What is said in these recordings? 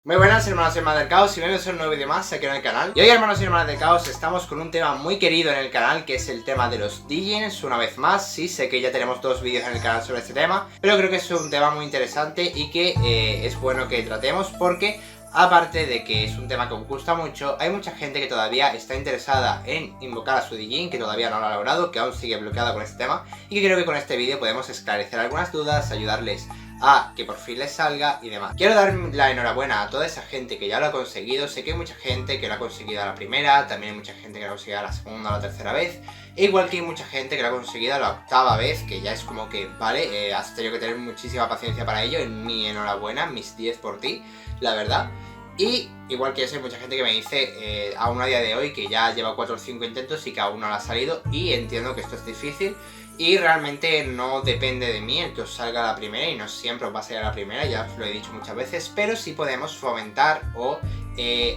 Muy buenas hermanos y hermanas del caos, y bienvenidos a un nuevo vídeo más aquí en el canal. Y hoy, hermanos y hermanas del caos, estamos con un tema muy querido en el canal, que es el tema de los Digins. Una vez más, sí, sé que ya tenemos dos vídeos en el canal sobre este tema, pero creo que es un tema muy interesante y que es bueno que tratemos porque, aparte de que es un tema que os gusta mucho, hay mucha gente que todavía está interesada en invocar a su Digin, que todavía no lo ha logrado, que aún sigue bloqueada con este tema, y que creo que con este vídeo podemos esclarecer algunas dudas, ayudarles a que por fin les salga y demás. Quiero dar la enhorabuena a toda esa gente que ya lo ha conseguido. Sé que hay mucha gente que lo ha conseguido a la primera, también hay mucha gente que lo ha conseguido a la segunda o la tercera vez, e igual que hay mucha gente que lo ha conseguido a la octava vez, que ya es como que, vale, has tenido que tener muchísima paciencia para ello. En mi enhorabuena, mis 10 por ti, la verdad. Y igual que eso, hay mucha gente que me dice aún a día de hoy que ya lleva 4 o 5 intentos y que aún no le ha salido, y entiendo que esto es difícil y realmente no depende de mí el que os salga la primera, y no siempre os va a salir a la primera, ya os lo he dicho muchas veces, pero sí podemos fomentar o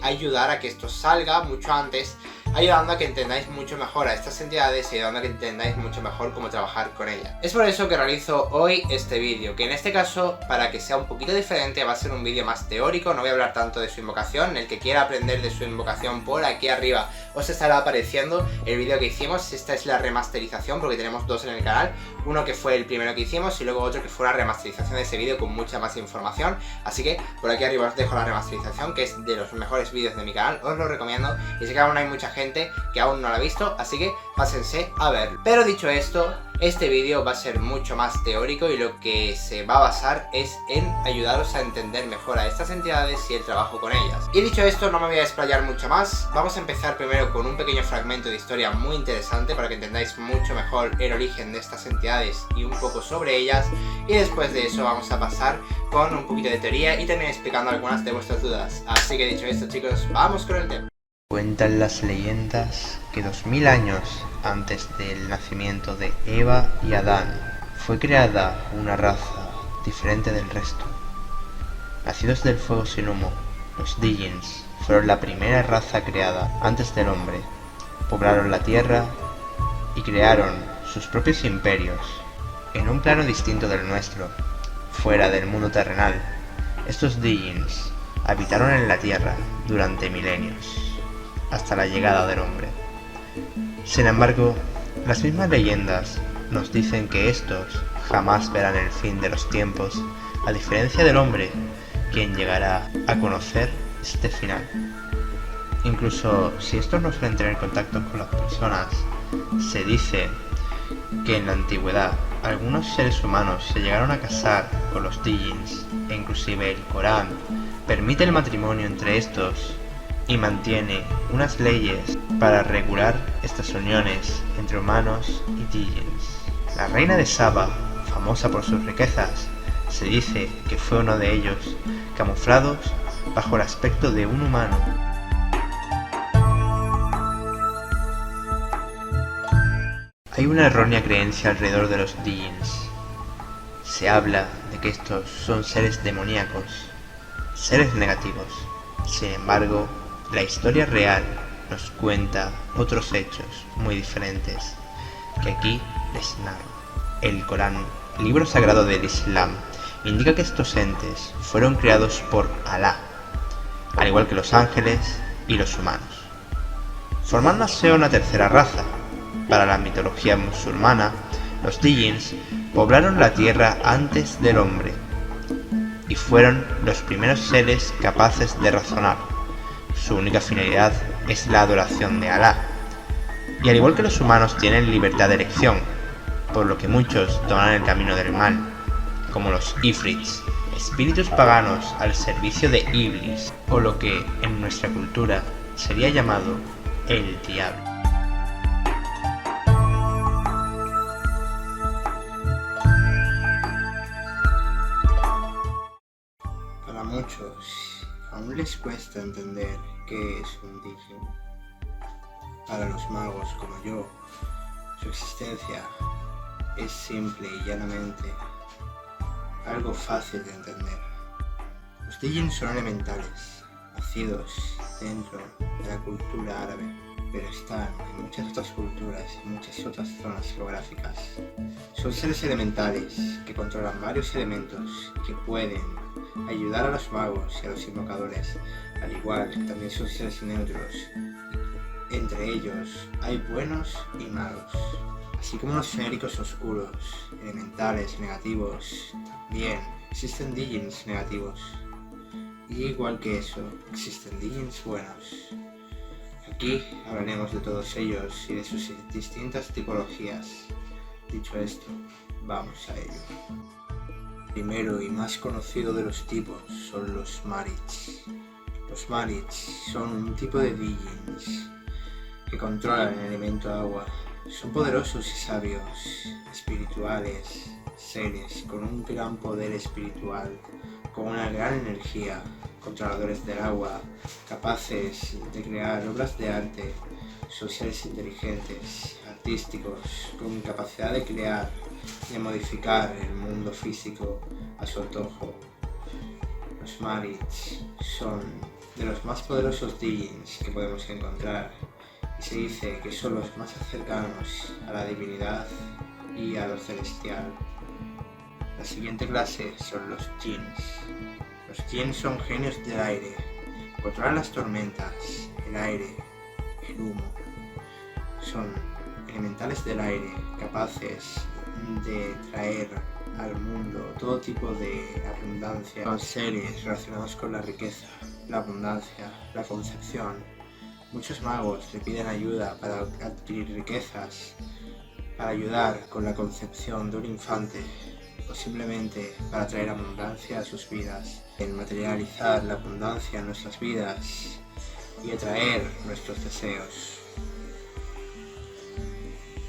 ayudar a que esto salga mucho antes, ayudando a que entendáis mucho mejor a estas entidades y ayudando a que entendáis mucho mejor cómo trabajar con ellas. Es por eso que realizo hoy este vídeo, que en este caso, para que sea un poquito diferente, va a ser un vídeo más teórico. No voy a hablar tanto de su invocación. El que quiera aprender de su invocación, por aquí arriba os estará apareciendo el vídeo que hicimos. Esta es la remasterización, porque tenemos dos en el canal, uno que fue el primero que hicimos y luego otro que fue una remasterización de ese vídeo con mucha más información. Así que por aquí arriba os dejo la remasterización, que es de los mejores vídeos de mi canal, os lo recomiendo, y sé que aún hay mucha gente que aún no lo ha visto, así que pásense a verlo. Pero dicho esto, este vídeo va a ser mucho más teórico y lo que se va a basar es en ayudaros a entender mejor a estas entidades y el trabajo con ellas. Y dicho esto, no me voy a explayar mucho más. Vamos a empezar primero con un pequeño fragmento de historia muy interesante para que entendáis mucho mejor el origen de estas entidades y un poco sobre ellas, y después de eso vamos a pasar con un poquito de teoría y también explicando algunas de vuestras dudas. Así que dicho esto, chicos, vamos con el tema. Cuentan las leyendas que 2000 años antes del nacimiento de Eva y Adán fue creada una raza diferente del resto. Nacidos del fuego sin humo, los Digins fueron la primera raza creada antes del hombre. Poblaron la tierra y crearon sus propios imperios en un plano distinto del nuestro, fuera del mundo terrenal. Estos Digins habitaron en la tierra durante milenios, hasta la llegada del hombre. Sin embargo, las mismas leyendas nos dicen que estos jamás verán el fin de los tiempos, a diferencia del hombre, quien llegará a conocer este final. Incluso si estos no suelen tener contacto con las personas, se dice que en la antigüedad algunos seres humanos se llegaron a casar con los Digins, e inclusive el Corán permite el matrimonio entre estos y mantiene unas leyes para regular estas uniones entre humanos y Digins. La reina de Saba, famosa por sus riquezas, se dice que fue uno de ellos, camuflados bajo el aspecto de un humano. Hay una errónea creencia alrededor de los Digins. Se habla de que estos son seres demoníacos, seres negativos. Sin embargo, la historia real nos cuenta otros hechos muy diferentes, que aquí les narro. El Corán, libro sagrado del Islam, indica que estos entes fueron creados por Alá, al igual que los ángeles y los humanos, formándose una tercera raza. Para la mitología musulmana, los Digins poblaron la tierra antes del hombre y fueron los primeros seres capaces de razonar. Su única finalidad es la adoración de Alá, y al igual que los humanos tienen libertad de elección, por lo que muchos toman el camino del mal, como los Ifrits, espíritus paganos al servicio de Iblis, o lo que en nuestra cultura sería llamado el diablo. Para muchos aún les cuesta entender qué es un Digin. Para los magos como yo, su existencia es simple y llanamente algo fácil de entender. Los Digins son elementales, nacidos dentro de la cultura árabe, pero están en muchas otras culturas, en muchas otras zonas geográficas. Son seres elementales que controlan varios elementos y que pueden ayudar a los magos y a los invocadores, al igual que también son seres neutros. Entre ellos hay buenos y malos, así como los genéricos oscuros, elementales negativos. También existen Djinns negativos, y igual que eso, existen Djinns buenos. Aquí hablaremos de todos ellos y de sus distintas tipologías. Dicho esto, vamos a ello. Primero y más conocido de los tipos son los Marids. Los Marids son un tipo de Djinns que controlan el elemento agua. Son poderosos y sabios, espirituales, seres con un gran poder espiritual, con una gran energía, controladores del agua, capaces de crear obras de arte. Son seres inteligentes, artísticos, con capacidad de crear, de modificar el mundo físico a su antojo. Los Marids son de los más poderosos Djinns que podemos encontrar, y se dice que son los más cercanos a la divinidad y a lo celestial. La siguiente clase son los Djinns. Los Djinns son genios del aire, controlan las tormentas, el aire, el humo. Son elementales del aire, capaces de traer al mundo todo tipo de abundancia. Son seres relacionados con la riqueza, la abundancia, la concepción. Muchos magos le piden ayuda para adquirir riquezas, para ayudar con la concepción de un infante, o simplemente para traer abundancia a sus vidas, en materializar la abundancia en nuestras vidas y atraer nuestros deseos.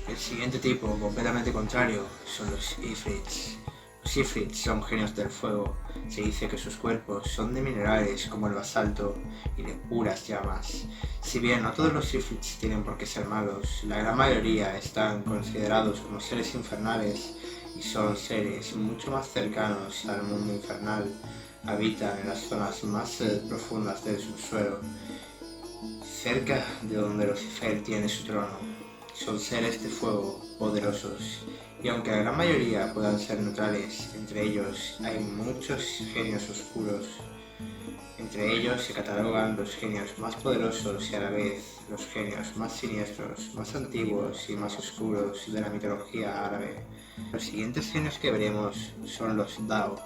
El siguiente tipo, completamente contrario, son los Ifrits. Los Ifrits son genios del fuego. Se dice que sus cuerpos son de minerales como el basalto y de puras llamas. Si bien no todos los Ifrits tienen por qué ser malos, la gran mayoría están considerados como seres infernales y son seres mucho más cercanos al mundo infernal. Habitan en las zonas más profundas del subsuelo, cerca de donde Lucifer tiene su trono. Son seres de fuego, poderosos, y aunque la gran mayoría puedan ser neutrales, entre ellos hay muchos genios oscuros. Entre ellos se catalogan los genios más poderosos y a la vez los genios más siniestros, más antiguos y más oscuros de la mitología árabe. Los siguientes genios que veremos son los Dao,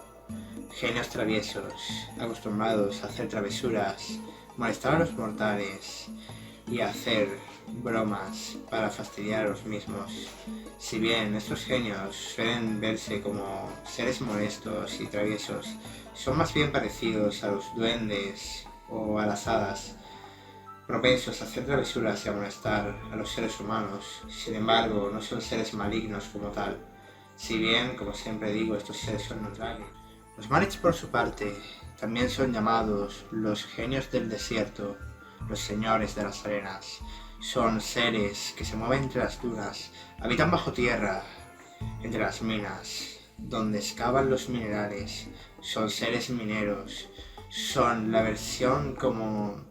genios traviesos, acostumbrados a hacer travesuras, molestar a los mortales y hacer bromas para fastidiar a los mismos. Si bien estos genios suelen verse como seres molestos y traviesos, son más bien parecidos a los duendes o a las hadas, propensos a hacer travesuras y a molestar a los seres humanos. Sin embargo, no son seres malignos como tal, si bien, como siempre digo, estos seres son neutrales. Los Marids, por su parte, también son llamados los genios del desierto, los señores de las arenas. Son seres que se mueven entre las dunas, habitan bajo tierra, entre las minas, donde excavan los minerales. Son seres mineros, son la versión como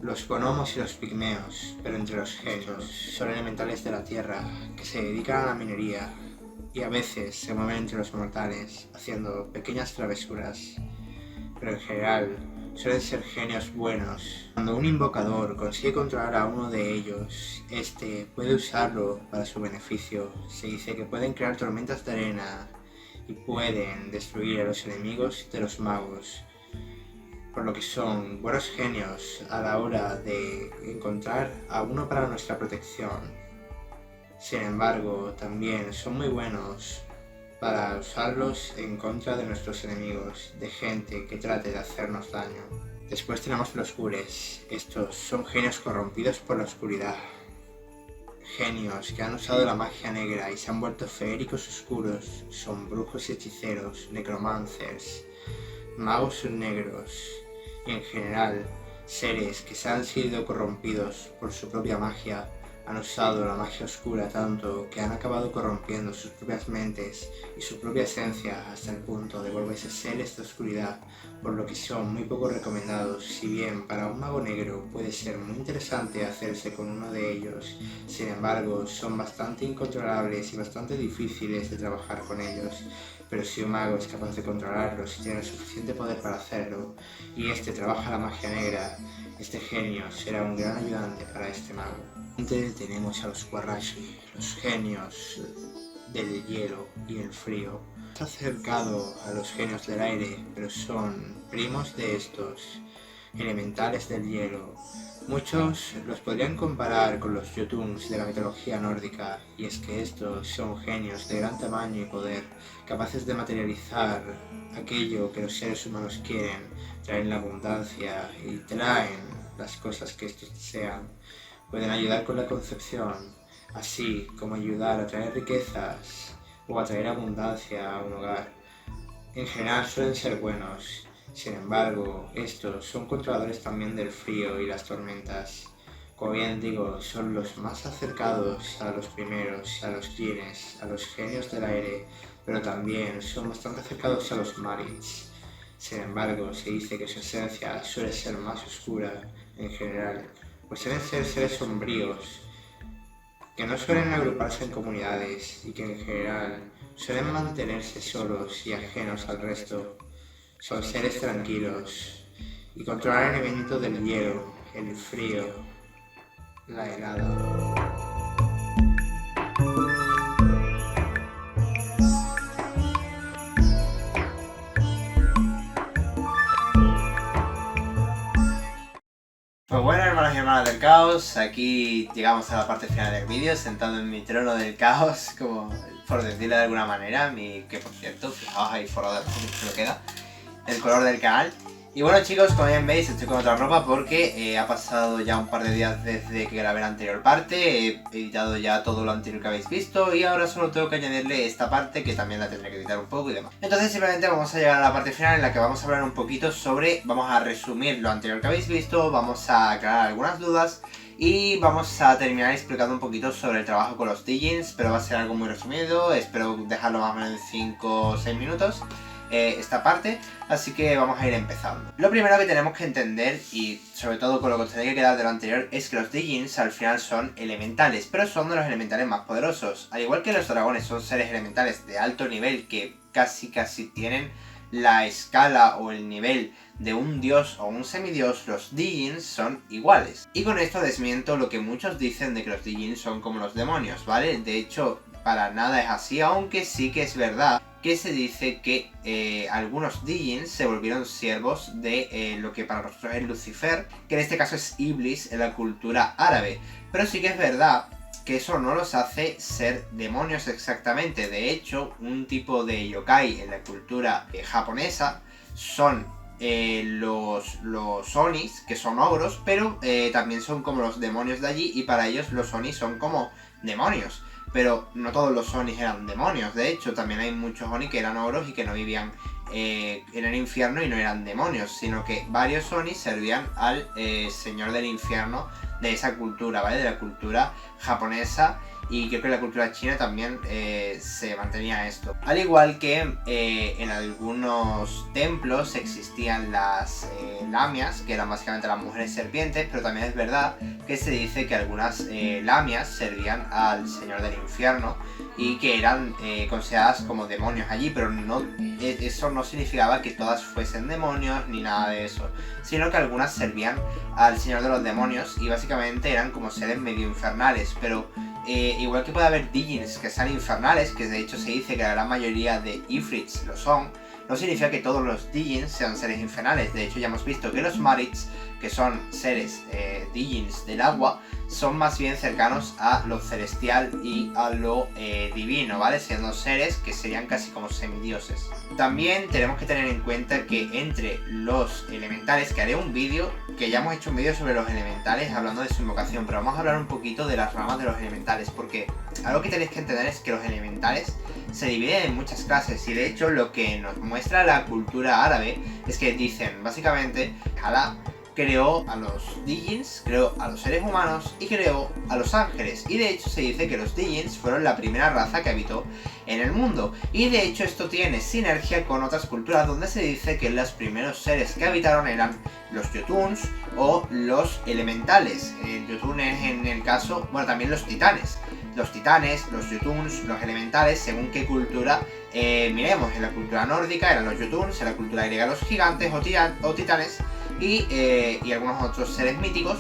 los bonomos y los pigmeos, pero entre los genios. Son elementales de la tierra, que se dedican a la minería, y a veces se mueven entre los mortales, haciendo pequeñas travesuras, pero en general suelen ser genios buenos. Cuando un invocador consigue controlar a uno de ellos, este puede usarlo para su beneficio. Se dice que pueden crear tormentas de arena y pueden destruir a los enemigos de los magos, por lo que son buenos genios a la hora de encontrar a uno para nuestra protección. Sin embargo, también son muy buenos para usarlos en contra de nuestros enemigos, de gente que trate de hacernos daño. Después tenemos los Gures. Estos son genios corrompidos por la oscuridad. Genios que han usado la magia negra y se han vuelto feéricos oscuros. Son brujos y hechiceros, necromancers, magos negros y en general seres que se han sido corrompidos por su propia magia Han usado la magia oscura tanto que han acabado corrompiendo sus propias mentes y su propia esencia hasta el punto de volverse seres de oscuridad, por lo que son muy poco recomendados. Si bien para un mago negro puede ser muy interesante hacerse con uno de ellos, sin embargo son bastante incontrolables y bastante difíciles de trabajar con ellos. Pero si un mago es capaz de controlarlos y tiene el suficiente poder para hacerlo, y este trabaja la magia negra, este genio será un gran ayudante para este mago. Tenemos a los Warashi, los genios del hielo y el frío. Está acercado a los genios del aire, pero son primos de estos elementales del hielo. Muchos los podrían comparar con los Jotuns de la mitología nórdica, y es que estos son genios de gran tamaño y poder, capaces de materializar aquello que los seres humanos quieren, traen la abundancia y traen las cosas que estos desean. Pueden ayudar con la concepción, así como ayudar a traer riquezas o a traer abundancia a un hogar. En general suelen ser buenos. Sin embargo, estos son controladores también del frío y las tormentas. Como bien digo, son los más acercados a los primeros, a los Djinns, a los genios del aire, pero también son bastante acercados a los Marits. Sin embargo, se dice que su esencia suele ser más oscura en general, pues suelen ser seres sombríos, que no suelen agruparse en comunidades y que en general suelen mantenerse solos y ajenos al resto. Son seres tranquilos y controlan el elemento del hielo, el frío, la helada. Pues bueno, hermanos y hermanas del caos, aquí llegamos a la parte final del vídeo, sentado en mi trono del caos, como por decirlo de alguna manera, que por cierto, fijaos ahí forrado de que lo queda, el color del canal. Y bueno chicos, como bien veis, estoy con otra ropa porque ha pasado ya un par de días desde que grabé la anterior parte, he editado ya todo lo anterior que habéis visto y ahora solo tengo que añadirle esta parte que también la tendré que editar un poco y demás. Entonces simplemente vamos a llegar a la parte final en la que vamos a hablar un poquito sobre, vamos a resumir lo anterior que habéis visto, vamos a aclarar algunas dudas y vamos a terminar explicando un poquito sobre el trabajo con los Djinns, pero va a ser algo muy resumido, espero dejarlo más o menos en 5 o 6 minutos. Esta parte, así que vamos a ir empezando. Lo primero que tenemos que entender, y sobre todo con lo que os tenéis que quedar de lo anterior, es que los Djinns al final son elementales, pero son de los elementales más poderosos. Al igual que los dragones son seres elementales de alto nivel que casi tienen la escala o el nivel de un dios o un semidios, los Djinns son iguales. Y con esto desmiento lo que muchos dicen de que los Djinns son como los demonios, ¿vale? De hecho, para nada es así, aunque sí que es verdad que se dice que algunos Djinns se volvieron siervos de lo que para nosotros es Lucifer, que en este caso es Iblis en la cultura árabe. Pero sí que es verdad que eso no los hace ser demonios exactamente. De hecho, un tipo de yokai en la cultura japonesa son los Onis, que son ogros, pero también son como los demonios de allí, y para ellos los Onis son como demonios. Pero no todos los Onis eran demonios, de hecho también hay muchos Onis que eran ogros y que no vivían en el infierno y no eran demonios, sino que varios Onis servían al señor del infierno de esa cultura, ¿vale? De la cultura japonesa, y creo que en la cultura china también se mantenía esto. Al igual que en algunos templos existían las lamias, que eran básicamente las mujeres serpientes, pero también es verdad que se dice que algunas lamias servían al señor del infierno y que eran consideradas como demonios allí, pero no, eso no significaba que todas fuesen demonios ni nada de eso, sino que algunas servían al señor de los demonios y básicamente eran como seres medio infernales, pero igual que puede haber Djinns que sean infernales, que de hecho se dice que la gran mayoría de Ifrits lo son, no significa que todos los Djinns sean seres infernales. De hecho ya hemos visto que los Marits, que son seres Djinns del agua, son más bien cercanos a lo celestial y a lo divino, ¿vale? Siendo seres que serían casi como semidioses. También tenemos que tener en cuenta que entre los elementales, que haré un vídeo, que ya hemos hecho un vídeo sobre los elementales hablando de su invocación, pero vamos a hablar un poquito de las ramas de los elementales, porque algo que tenéis que entender es que los elementales se dividen en muchas clases, y de hecho lo que nos muestra la cultura árabe es que dicen básicamente Alá creó a los Djinns, creó a los seres humanos y creó a los ángeles. Y de hecho se dice que los Djinns fueron la primera raza que habitó en el mundo. Y de hecho esto tiene sinergia con otras culturas donde se dice que los primeros seres que habitaron eran los Jotuns o los elementales. Jotun es en el caso, bueno, también los titanes. Los titanes, los Jotuns, los elementales, según qué cultura miremos. En la cultura nórdica eran los Jotuns, en la cultura griega los gigantes o titanes y algunos otros seres míticos.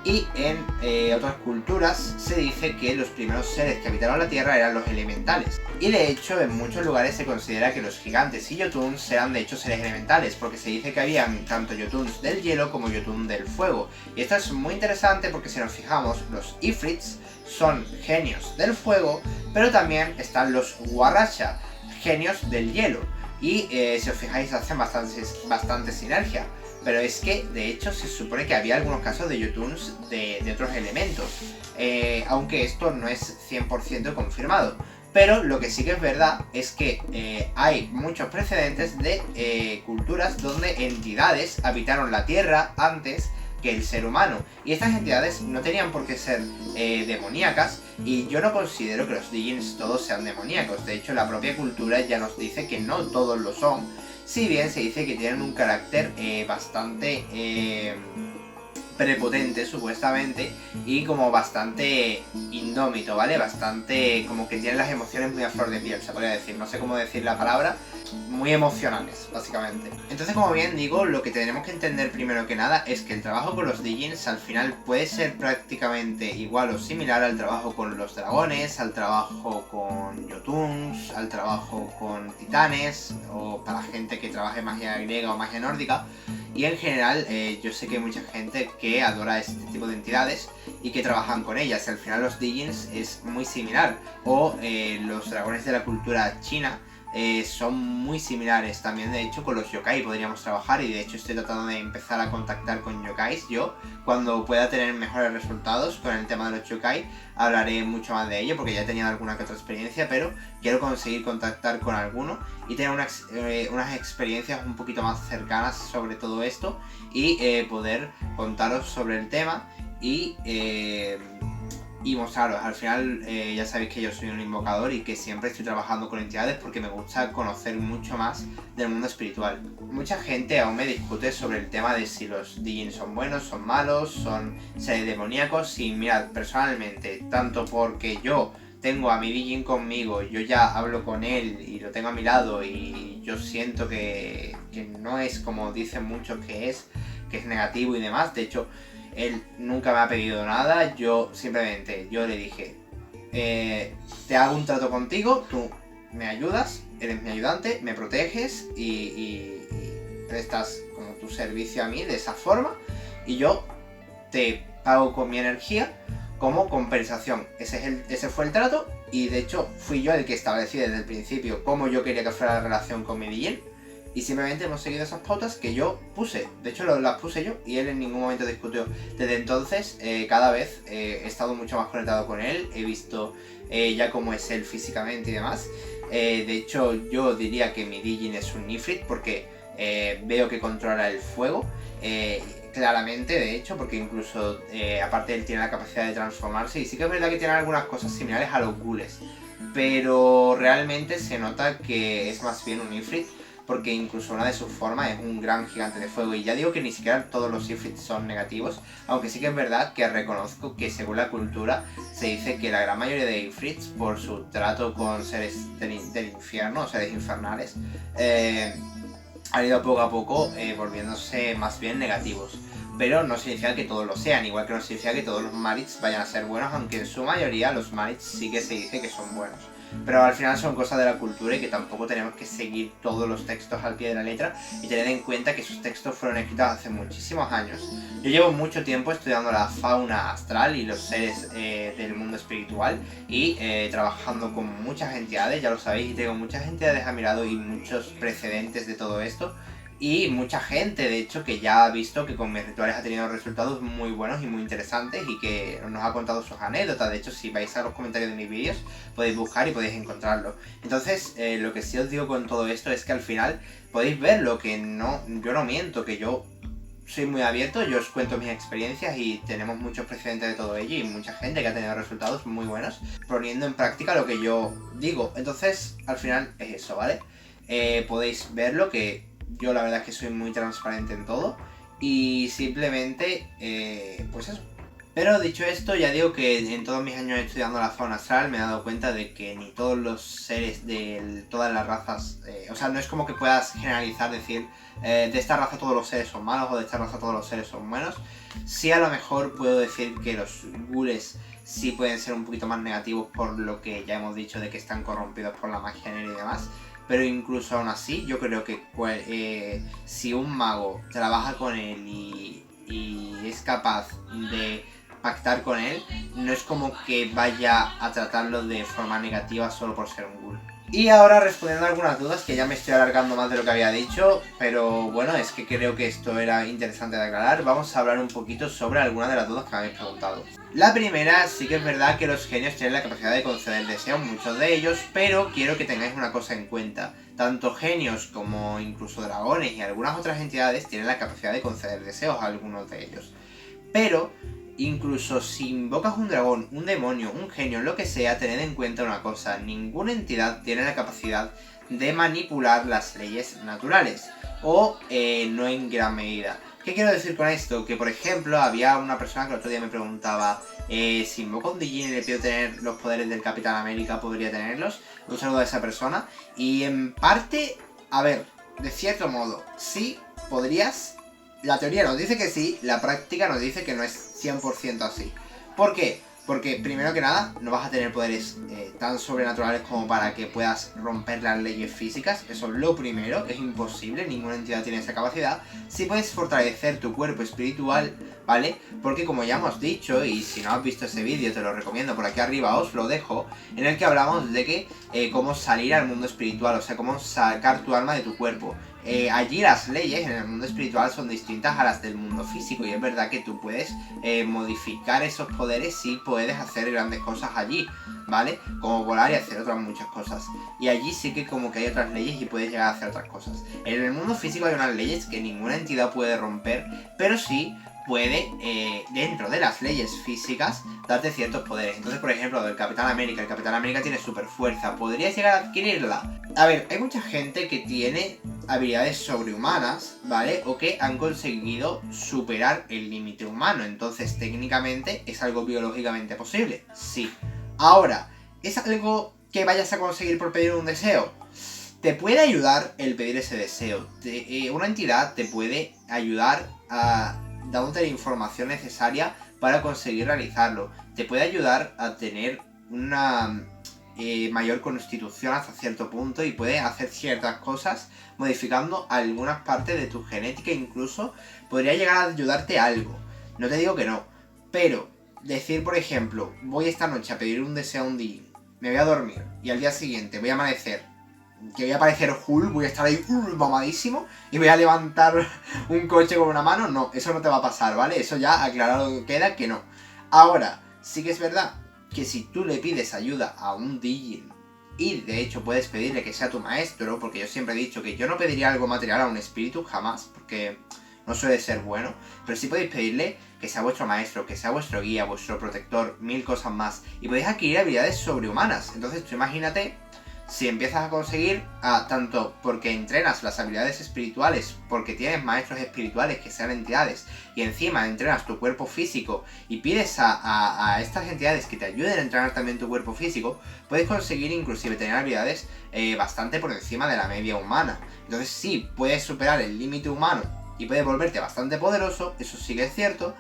Y en otras culturas se dice que los primeros seres que habitaron la Tierra eran los elementales. Y de hecho en muchos lugares se considera que los gigantes y Jotuns eran de hecho seres elementales, porque se dice que habían tanto Jotuns del hielo como Jotuns del fuego. Y esto es muy interesante porque si nos fijamos, los Ifrits son genios del fuego, pero también están los Waracha, genios del hielo. Y si os fijáis hacen bastante sinergia. Pero es que, de hecho, se supone que había algunos casos de Jotuns de otros elementos. Aunque esto no es 100% confirmado. Pero lo que sí que es verdad es que hay muchos precedentes de culturas donde entidades habitaron la Tierra antes que el ser humano. Y estas entidades no tenían por qué ser demoníacas. Y yo no considero que los Djinns todos sean demoníacos. De hecho, la propia cultura ya nos dice que no todos lo son. Si bien se dice que tienen un carácter bastante prepotente, supuestamente, y como bastante indómito, ¿vale? Bastante como que tienen las emociones muy a flor de piel, se podría decir. No sé cómo decir la palabra. Muy emocionales, básicamente. Entonces, como bien digo, lo que tenemos que entender primero que nada es que el trabajo con los Djinns al final puede ser prácticamente igual o similar al trabajo con los dragones, al trabajo con Jotuns, al trabajo con titanes, o para gente que trabaje magia griega o magia nórdica. Y en general, yo sé que hay mucha gente que adora este tipo de entidades y que trabajan con ellas. Al final los Djinns es muy similar. O los dragones de la cultura china son muy similares también. De hecho, con los yokai podríamos trabajar, y de hecho estoy tratando de empezar a contactar con yokais. Yo, cuando pueda tener mejores resultados con el tema de los yokai, hablaré mucho más de ello, porque ya he tenido alguna que otra experiencia, pero quiero conseguir contactar con alguno y tener unas experiencias un poquito más cercanas sobre todo esto, y poder contaros sobre el tema y mostraros. Al final ya sabéis que yo soy un invocador y que siempre estoy trabajando con entidades porque me gusta conocer mucho más del mundo espiritual. Mucha gente aún me discute sobre el tema de si los Djinns son buenos, son malos, son seres demoníacos. Y mirad, personalmente, tanto porque yo tengo a mi Djinn conmigo, yo ya hablo con él y lo tengo a mi lado y yo siento que no es como dicen muchos que es negativo y demás. De hecho, él nunca me ha pedido nada. Yo le dije, te hago un trato contigo, tú me ayudas, eres mi ayudante, me proteges y prestas como tu servicio a mí de esa forma, y yo te pago con mi energía como compensación. Ese fue el trato, y de hecho fui yo el que establecí desde el principio cómo yo quería que fuera la relación con mi Djinn. Y simplemente hemos seguido esas pautas que yo puse. De hecho, las puse yo y él en ningún momento discutió. Desde entonces, cada vez he estado mucho más conectado con él. He visto ya cómo es él físicamente y demás. De hecho, yo diría que mi Djinn es un Ifrit porque veo que controla el fuego. Claramente, de hecho, porque incluso, aparte él tiene la capacidad de transformarse. Y sí que es verdad que tiene algunas cosas similares a los ghouls. Pero realmente se nota que es más bien un Ifrit, porque incluso una de sus formas es un gran gigante de fuego. Y ya digo que ni siquiera todos los Ifrits son negativos, aunque sí que es verdad que reconozco que según la cultura se dice que la gran mayoría de Ifrits, por su trato con seres del infierno, seres infernales, han ido poco a poco volviéndose más bien negativos. Pero no significa que todos lo sean, igual que no significa que todos los Marits vayan a ser buenos, aunque en su mayoría los Marits sí que se dice que son buenos. Pero al final son cosas de la cultura y que tampoco tenemos que seguir todos los textos al pie de la letra, y tener en cuenta que esos textos fueron escritos hace muchísimos años. Yo llevo mucho tiempo estudiando la fauna astral y los seres del mundo espiritual, y trabajando con muchas entidades, ya lo sabéis, y tengo muchas entidades a mi lado y muchos precedentes de todo esto. Y mucha gente, de hecho, que ya ha visto que con mis rituales ha tenido resultados muy buenos y muy interesantes, y que nos ha contado sus anécdotas. De hecho, si vais a los comentarios de mis vídeos, podéis buscar y podéis encontrarlo. Entonces, lo que sí os digo con todo esto es que al final podéis ver lo que no... Yo no miento, que yo soy muy abierto, yo os cuento mis experiencias y tenemos muchos precedentes de todo ello y mucha gente que ha tenido resultados muy buenos poniendo en práctica lo que yo digo. Entonces, al final es eso, ¿vale? Podéis verlo, que yo la verdad es que soy muy transparente en todo y simplemente, pues eso. Pero dicho esto, ya digo que en todos mis años estudiando la zona astral me he dado cuenta de que ni todos los seres de todas las razas, o sea, no es como que puedas generalizar, decir, de esta raza todos los seres son malos o de esta raza todos los seres son buenos. Sí, a lo mejor puedo decir que los ghouls sí pueden ser un poquito más negativos por lo que ya hemos dicho de que están corrompidos por la magia negra y demás. Pero incluso aún así, yo creo que si un mago trabaja con él y es capaz de pactar con él, no es como que vaya a tratarlo de forma negativa solo por ser un ghoul. Y ahora respondiendo a algunas dudas, que ya me estoy alargando más de lo que había dicho, pero bueno, es que creo que esto era interesante de aclarar. Vamos a hablar un poquito sobre algunas de las dudas que me habéis preguntado. La primera, sí que es verdad que los genios tienen la capacidad de conceder deseos, muchos de ellos, pero quiero que tengáis una cosa en cuenta. Tanto genios como incluso dragones y algunas otras entidades tienen la capacidad de conceder deseos a algunos de ellos. Pero incluso si invocas un dragón, un demonio, un genio, lo que sea, tened en cuenta una cosa: ninguna entidad tiene la capacidad de manipular las leyes naturales, o no en gran medida. ¿Qué quiero decir con esto? Que por ejemplo, había una persona que el otro día me preguntaba, si invoco un Dijin y le pido tener los poderes del Capitán América, ¿podría tenerlos? Un saludo a esa persona. Y en parte, a ver, de cierto modo, sí, podrías. La teoría nos dice que sí, la práctica nos dice que no es 100% así. ¿Por qué? Porque primero que nada no vas a tener poderes tan sobrenaturales como para que puedas romper las leyes físicas. Eso es lo primero, es imposible, ninguna entidad tiene esa capacidad. Sí puedes fortalecer tu cuerpo espiritual, ¿vale? Porque como ya hemos dicho, y si no has visto ese vídeo te lo recomiendo, por aquí arriba os lo dejo, en el que hablamos de que cómo salir al mundo espiritual, o sea, cómo sacar tu alma de tu cuerpo. Allí las leyes en el mundo espiritual son distintas a las del mundo físico, y es verdad que tú puedes modificar esos poderes y puedes hacer grandes cosas allí, ¿vale? Como volar y hacer otras muchas cosas. Y allí sí que como que hay otras leyes y puedes llegar a hacer otras cosas. En el mundo físico hay unas leyes que ninguna entidad puede romper, pero sí puede, dentro de las leyes físicas, darte ciertos poderes. Entonces, por ejemplo, del Capitán América, el Capitán América tiene super fuerza, ¿podrías llegar a adquirirla? A ver, hay mucha gente que tiene habilidades sobrehumanas, ¿vale? O que han conseguido superar el límite humano, entonces técnicamente es algo biológicamente posible, sí. Ahora, ¿es algo que vayas a conseguir por pedir un deseo? Te puede ayudar el pedir ese deseo. Una entidad te puede ayudar a dándote la información necesaria para conseguir realizarlo. Te puede ayudar a tener una mayor constitución hasta cierto punto y puede hacer ciertas cosas modificando algunas partes de tu genética. Incluso podría llegar a ayudarte a algo. No te digo que no, pero decir, por ejemplo, voy esta noche a pedir un deseo a un Dijin, me voy a dormir y al día siguiente voy a amanecer que voy a parecer Hulk, voy a estar ahí mamadísimo y voy a levantar un coche con una mano, no, eso no te va a pasar, ¿vale? Eso ya aclarado queda que no. Ahora, sí que es verdad que si tú le pides ayuda a un Dijin, y de hecho puedes pedirle que sea tu maestro, porque yo siempre he dicho que yo no pediría algo material a un espíritu, jamás, porque no suele ser bueno, pero sí podéis pedirle que sea vuestro maestro, que sea vuestro guía, vuestro protector, mil cosas más, y podéis adquirir habilidades sobrehumanas. Entonces tú imagínate si empiezas a conseguir, tanto porque entrenas las habilidades espirituales, porque tienes maestros espirituales que sean entidades, y encima entrenas tu cuerpo físico y pides a estas entidades que te ayuden a entrenar también tu cuerpo físico, puedes conseguir inclusive tener habilidades bastante por encima de la media humana. Entonces sí, puedes superar el límite humano y puedes volverte bastante poderoso, eso sí que es cierto.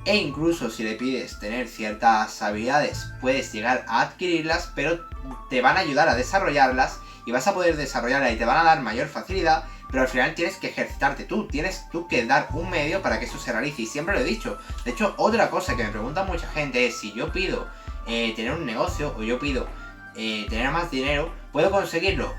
E incluso si le pides tener ciertas habilidades, puedes llegar a adquirirlas, pero te van a ayudar a desarrollarlas y vas a poder desarrollarlas y te van a dar mayor facilidad, pero al final tienes que ejercitarte tú, tienes tú que dar un medio para que eso se realice, y siempre lo he dicho. De hecho, otra cosa que me pregunta mucha gente es: si yo pido tener un negocio o yo pido tener más dinero, ¿puedo conseguirlo?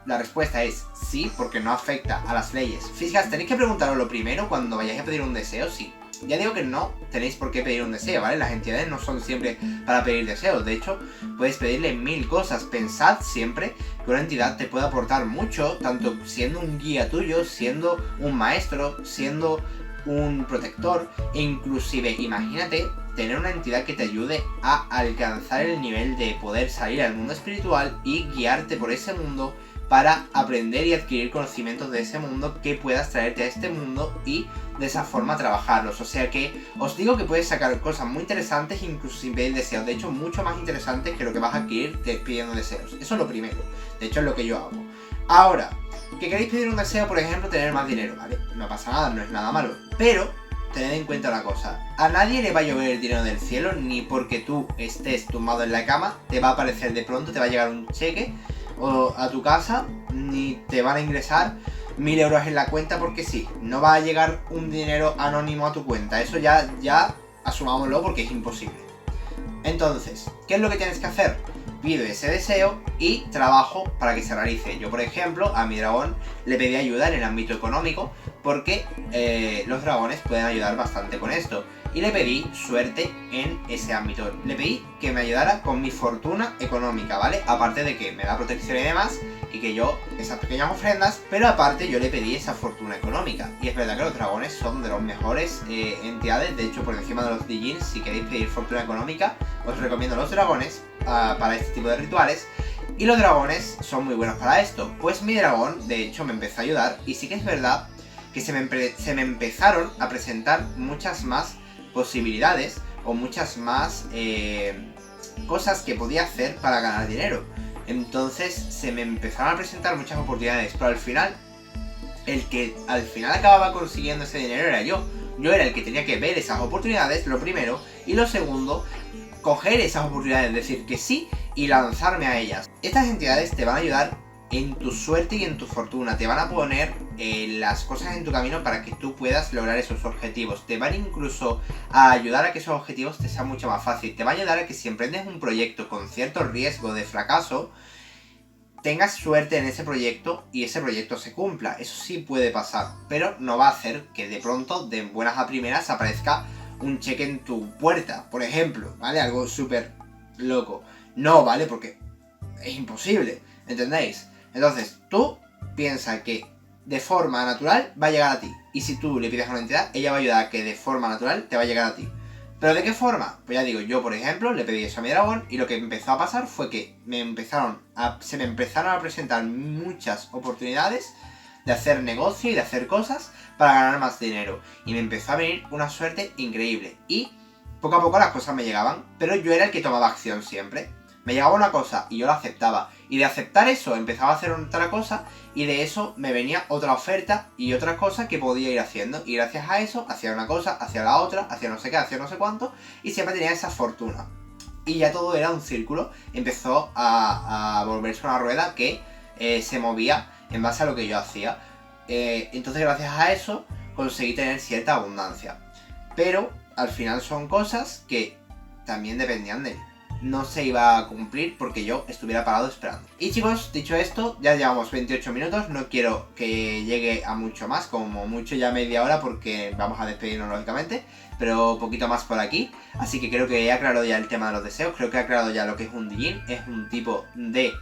La respuesta es sí, porque no afecta a las leyes físicas. Tenéis que preguntaros lo primero cuando vayáis a pedir un deseo, sí. Ya digo que no tenéis por qué pedir un deseo, ¿vale? Las entidades no son siempre para pedir deseos. De hecho, puedes pedirle mil cosas. Pensad siempre que una entidad te puede aportar mucho, tanto siendo un guía tuyo, siendo un maestro, siendo un protector, e inclusive, imagínate, tener una entidad que te ayude a alcanzar el nivel de poder salir al mundo espiritual y guiarte por ese mundo para aprender y adquirir conocimientos de ese mundo que puedas traerte a este mundo y de esa forma trabajarlos. O sea que os digo que puedes sacar cosas muy interesantes, incluso sin pedir deseos. De hecho, mucho más interesantes que lo que vas a adquirir pidiendo deseos. Eso es lo primero. De hecho, es lo que yo hago. Ahora, que queréis pedir un deseo, por ejemplo, tener más dinero, ¿vale? No pasa nada, no es nada malo. Pero tened en cuenta una cosa. A nadie le va a llover el dinero del cielo, ni porque tú estés tumbado en la cama, te va a aparecer de pronto, te va a llegar un cheque o a tu casa, ni te van a ingresar 1000 euros en la cuenta porque sí. No va a llegar un dinero anónimo a tu cuenta. Eso ya asumámoslo porque es imposible. Entonces, ¿qué es lo que tienes que hacer? Pido ese deseo y trabajo para que se realice. Yo, por ejemplo, a mi dragón le pedí ayuda en el ámbito económico porque los dragones pueden ayudar bastante con esto. Y le pedí suerte en ese ámbito. Le pedí que me ayudara con mi fortuna económica, ¿vale? Aparte de que me da protección y demás, y que yo, esas pequeñas ofrendas, pero aparte yo le pedí esa fortuna económica. Y es verdad que los dragones son de los mejores entidades. De hecho, por encima de los Dijins, si queréis pedir fortuna económica, os recomiendo los dragones para este tipo de rituales. Y los dragones son muy buenos para esto. Pues mi dragón, de hecho, me empezó a ayudar. Y sí que es verdad que se me empezaron a presentar muchas más posibilidades o muchas más cosas que podía hacer para ganar dinero. Entonces se me empezaron a presentar muchas oportunidades, pero al final el que al final acababa consiguiendo ese dinero era yo. Yo era el que tenía que ver esas oportunidades, lo primero, y lo segundo, coger esas oportunidades, decir que sí y lanzarme a ellas. Estas entidades te van a ayudar en tu suerte y en tu fortuna, te van a poner las cosas en tu camino para que tú puedas lograr esos objetivos. Te van incluso a ayudar a que esos objetivos te sean mucho más fácil. Te va a ayudar a que si emprendes un proyecto con cierto riesgo de fracaso, tengas suerte en ese proyecto y ese proyecto se cumpla. Eso sí puede pasar, pero no va a hacer que de pronto, de buenas a primeras, aparezca un cheque en tu puerta, por ejemplo, ¿vale? Algo súper loco. No, ¿vale? Porque es imposible, ¿entendéis? Entonces, tú piensa que de forma natural va a llegar a ti. Y si tú le pides a una entidad, ella va a ayudar a que de forma natural te va a llegar a ti. ¿Pero de qué forma? Pues ya digo, yo por ejemplo le pedí eso a mi dragón y lo que empezó a pasar fue que se me empezaron a presentar muchas oportunidades de hacer negocio y de hacer cosas para ganar más dinero. Y me empezó a venir una suerte increíble. Y poco a poco las cosas me llegaban, pero yo era el que tomaba acción siempre. Me llegaba una cosa y yo la aceptaba. Y de aceptar eso empezaba a hacer otra cosa. Y de eso me venía otra oferta y otra cosa que podía ir haciendo. Y gracias a eso hacía una cosa, hacía la otra, hacía no sé qué, hacía no sé cuánto. Y siempre tenía esa fortuna. Y ya todo era un círculo. Empezó a volverse una rueda que se movía en base a lo que yo hacía. Entonces gracias a eso conseguí tener cierta abundancia. Pero al final son cosas que también dependían de mí. No se iba a cumplir porque yo estuviera parado esperando. Y chicos, dicho esto, ya llevamos 28 minutos. No quiero que llegue a mucho más, como mucho ya media hora, porque vamos a despedirnos lógicamente, pero poquito más por aquí. Así que creo que he aclarado ya el tema de los deseos. Creo que he aclarado ya lo que es un Dijin. Es un tipo de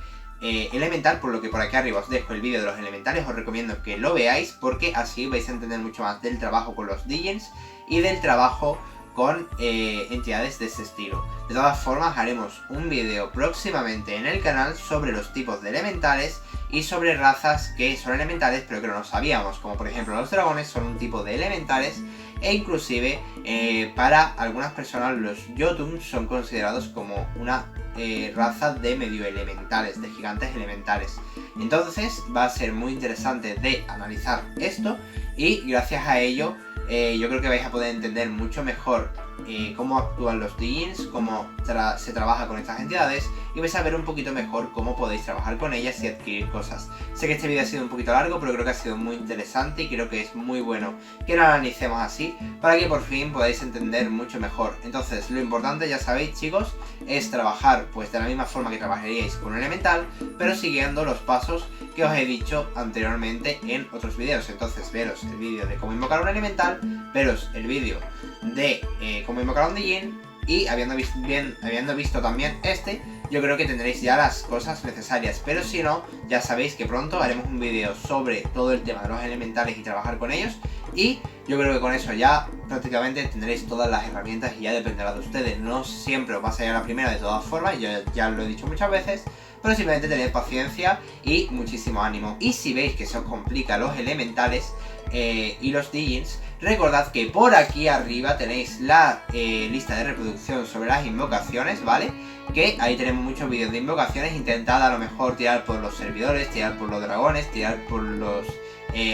elemental, por lo que por aquí arriba os dejo el vídeo de los elementales. Os recomiendo que lo veáis porque así vais a entender mucho más del trabajo con los Dijins y del trabajo con entidades de este estilo. De todas formas, haremos un vídeo próximamente en el canal sobre los tipos de elementales y sobre razas que son elementales pero que no lo sabíamos, como por ejemplo los dragones son un tipo de elementales e inclusive para algunas personas los Jotun son considerados como una raza de medio elementales, de gigantes elementales. Entonces va a ser muy interesante de analizar esto y gracias a ello yo creo que vais a poder entender mucho mejor cómo actúan los Dijins, cómo se trabaja con estas entidades y vais a ver un poquito mejor cómo podéis trabajar con ellas y adquirir cosas. Sé que este vídeo ha sido un poquito largo, pero creo que ha sido muy interesante y creo que es muy bueno que lo analicemos así para que por fin podáis entender mucho mejor. Entonces lo importante, ya sabéis chicos, es trabajar pues de la misma forma que trabajaríais con un elemental, pero siguiendo los pasos que os he dicho anteriormente en otros vídeos. Entonces veros el vídeo de cómo invocar un elemental, veros el vídeo de cómo invocar un Dijin y habiendo visto también este, yo creo que tendréis ya las cosas necesarias. Pero si no, ya sabéis que pronto haremos un vídeo sobre todo el tema de los elementales y trabajar con ellos. Y yo creo que con eso ya prácticamente tendréis todas las herramientas y ya dependerá de ustedes. No siempre os va a salir a la primera de todas formas, yo ya lo he dicho muchas veces. Pero simplemente tened paciencia y muchísimo ánimo. Y si veis que se os complica los elementales y los Digins, recordad que por aquí arriba tenéis la lista de reproducción sobre las invocaciones, ¿vale? Que ahí tenemos muchos vídeos de invocaciones. Intentad a lo mejor tirar por los servidores, tirar por los dragones, tirar por los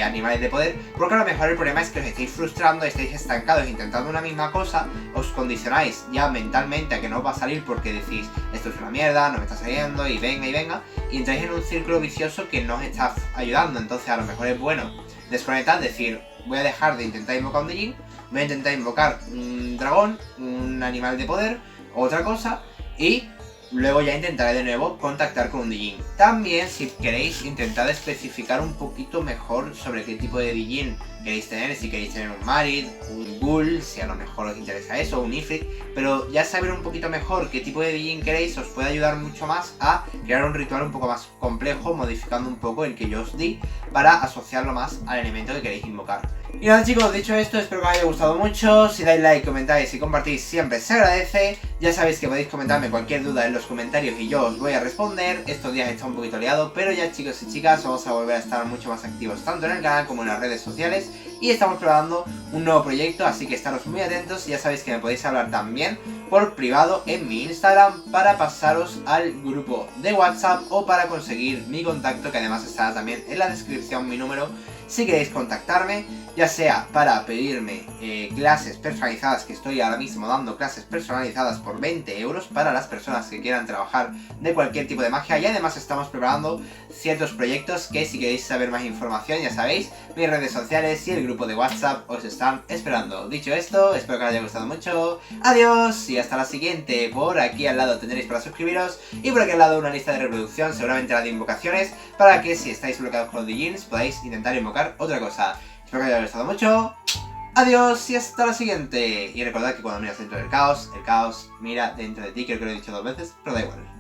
animales de poder, porque a lo mejor el problema es que os estáis frustrando, estáis estancados intentando una misma cosa, os condicionáis ya mentalmente a que no os va a salir porque decís, esto es una mierda, no me está saliendo, y venga, y entráis en un círculo vicioso que no os está ayudando. Entonces a lo mejor es bueno desconectar, decir, voy a dejar de intentar invocar un Dijin, voy a intentar invocar un dragón, un animal de poder, otra cosa, y luego ya intentaré de nuevo contactar con un Dijin. También, si queréis, intentad especificar un poquito mejor sobre qué tipo de Dijin queréis tener. Si queréis tener un Marid, un Ghoul, si a lo mejor os interesa eso, un Ifrit. Pero ya saber un poquito mejor qué tipo de Dijin queréis os puede ayudar mucho más a crear un ritual un poco más complejo, modificando un poco el que yo os di para asociarlo más al elemento que queréis invocar. Y nada, chicos, dicho esto, espero que os haya gustado mucho. Si dais like, comentáis y compartís siempre se agradece. Ya sabéis que podéis comentarme cualquier duda en los comentarios y yo os voy a responder. Estos días he estado un poquito liado, pero ya, chicos y chicas, vamos a volver a estar mucho más activos tanto en el canal como en las redes sociales. Y estamos probando un nuevo proyecto, así que estaros muy atentos. Ya sabéis que me podéis hablar también por privado en mi Instagram para pasaros al grupo de WhatsApp o para conseguir mi contacto, que además estará también en la descripción mi número. Si queréis contactarme, ya sea para pedirme clases personalizadas, que estoy ahora mismo dando clases personalizadas por 20 euros para las personas que quieran trabajar de cualquier tipo de magia. Y además estamos preparando ciertos proyectos que, si queréis saber más información, ya sabéis, mis redes sociales y el grupo de WhatsApp os están esperando. Dicho esto, espero que os haya gustado mucho. Adiós y hasta la siguiente. Por aquí al lado tendréis para suscribiros y por aquí al lado una lista de reproducción, seguramente la de invocaciones, para que si estáis bloqueados con los Dijins podáis intentar invocar otra cosa. Espero que os haya gustado mucho. Adiós y hasta la siguiente. Y recordad que cuando miras dentro del caos, el caos mira dentro de ti. Creo que lo he dicho 2 veces, pero da igual.